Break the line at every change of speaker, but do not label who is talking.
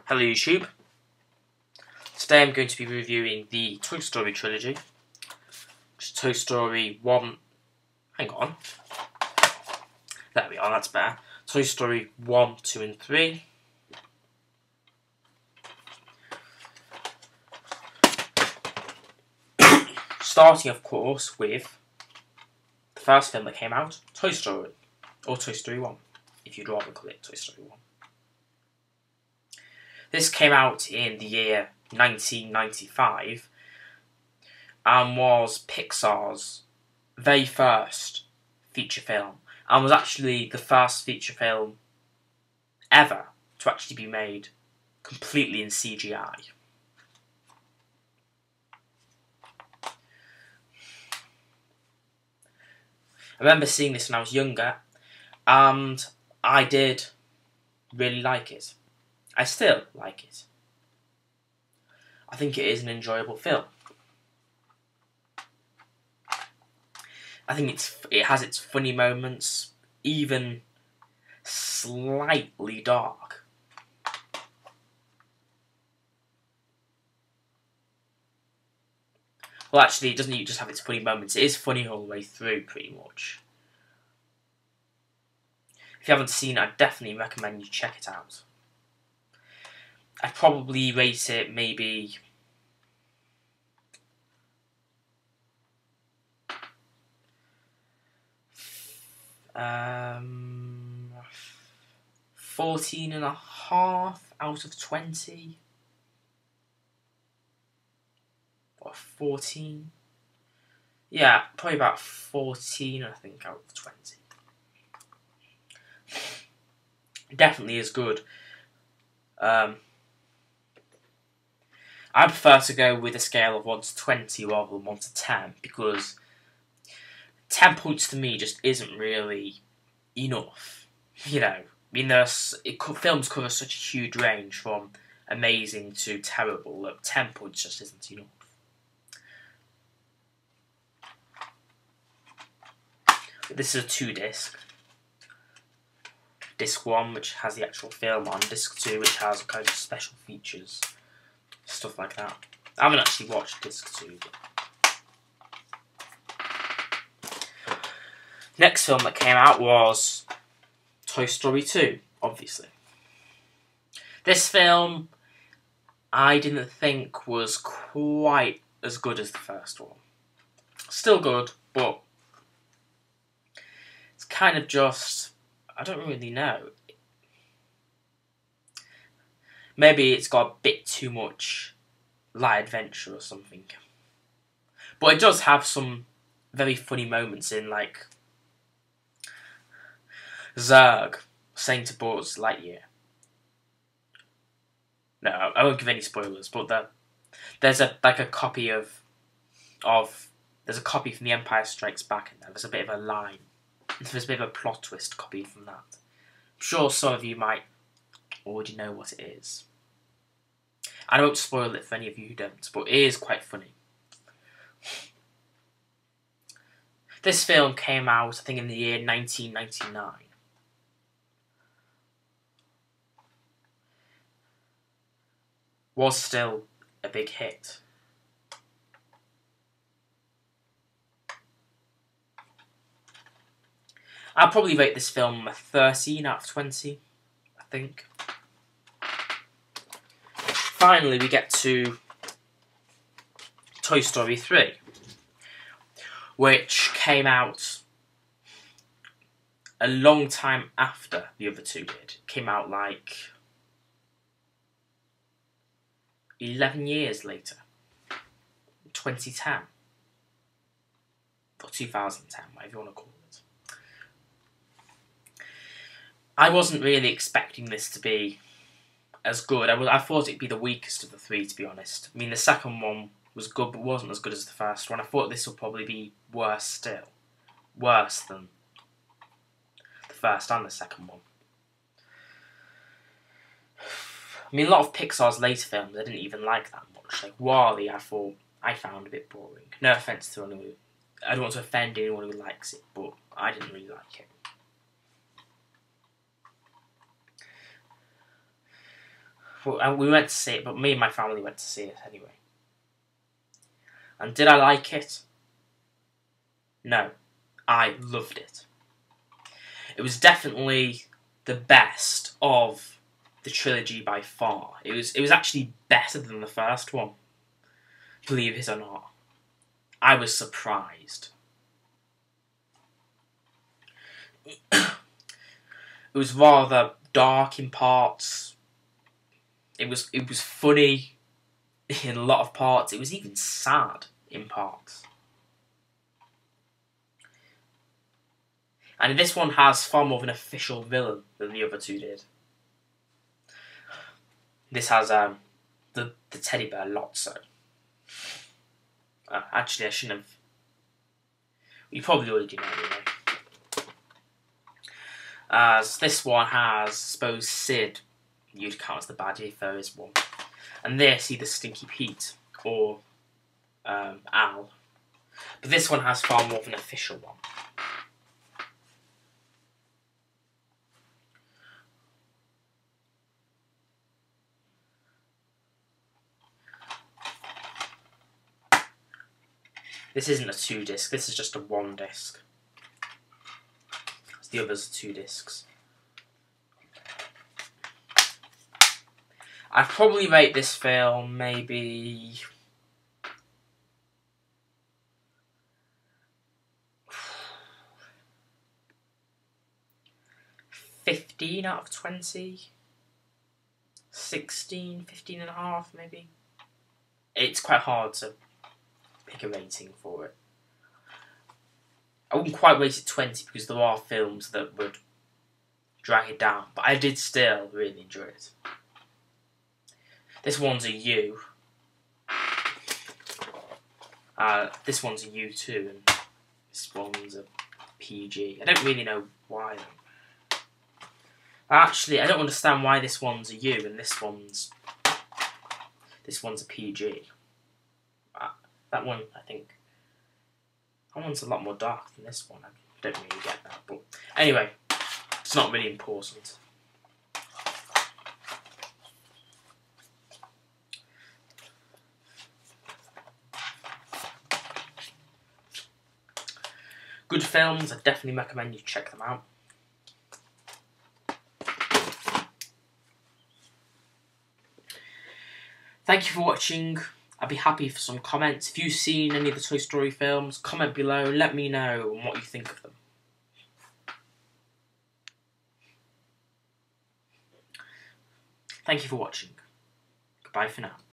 Hello YouTube. Today I'm going to be reviewing the Toy Story Trilogy. Which is Toy Story 1... Hang on. There we are, that's better. Toy Story 1, 2 and 3. Starting of course with the first film that came out, Toy Story. Or Toy Story 1, if you'd rather call it Toy Story 1. This came out in the year 1995 and was Pixar's very first feature film, and was actually the first feature film ever to actually be made completely in CGI. I remember seeing this when I was younger, and I did really like it. I still like it. I think it is an enjoyable film. I think it has its funny moments, even slightly dark. Well, actually, it doesn't just have its funny moments. It is funny all the way through, pretty much. If you haven't seen it, I definitely recommend you check it out. I'd probably rate it maybe 14.5 out of 20. Or 14. Yeah, probably about 14, I think, out of 20. Definitely is good. I prefer to go with a scale of 1 to 20 rather than 1 to 10, because 10 points to me just isn't really enough. You know, I mean, films cover such a huge range from amazing to terrible that 10 points just isn't enough. This is a 2-disc. Disc 1, which has the actual film on. Disc 2, which has kind of special features. Stuff like that. I haven't actually watched Disc 2. Next film that came out was Toy Story 2, obviously. This film, I didn't think was quite as good as the first one. Still good, but it's kind of just... I don't really know. Maybe it's got a bit too much light adventure or something. But it does have some very funny moments in, like, Zurg saying to Buzz Lightyear. No, I won't give any spoilers, but there's a copy of there's a copy from The Empire Strikes Back in there. There's a bit of a line. There's a bit of a plot twist copied from that. I'm sure some of you might already know what it is. I won't spoil it for any of you who don't, but it is quite funny. This film came out, I think, in the year 1999. Was still a big hit. I'll probably rate this film a 13 out of 20, I think. Finally, we get to Toy Story 3, which came out a long time after the other two did. It came out like 11 years later, 2010, or 2010, whatever you want to call it. I wasn't really expecting this to be as good. I thought it'd be the weakest of the three, to be honest. I mean, the second one was good, but wasn't as good as the first one. I thought this would probably be worse still. Worse than the first and the second one. I mean, a lot of Pixar's later films I didn't even like that much. Like WALL-E, I found a bit boring. No offence to anyone I don't want to offend anyone who likes it, but I didn't really like it. And we went to see it, but me and my family went to see it anyway. And did I like it? No. I loved it. It was definitely the best of the trilogy by far. It was actually better than the first one, believe it or not. I was surprised. It was rather dark in parts. It was funny in a lot of parts. It was even sad in parts. And this one has far more of an official villain than the other two did. This has the teddy bear Lotso. Actually, I shouldn't have. You probably already know anyway. As this one has, I suppose, Sid. You'd count as the baddie if there is one. And this, either Stinky Pete or Al. But this one has far more of an official one. This isn't a 2-disc, this is just a 1-disc. The others are 2 discs. I'd probably rate this film maybe 15 out of 20. 16, 15 and a half maybe. It's quite hard to pick a rating for it. I wouldn't quite rate it 20 because there are films that would drag it down, but I did still really enjoy it. This one's a U. This one's a U too, and this one's a PG. I don't really know why though. Actually, I don't understand why this one's a U and this one's a PG. That one, I think, that one's a lot more dark than this one. I don't really get that, but anyway, it's not really important. Good films, I definitely recommend you check them out. Thank you for watching. I'd be happy for some comments. If you've seen any of the Toy Story films, comment below, let me know what you think of them. Thank you for watching. Goodbye for now.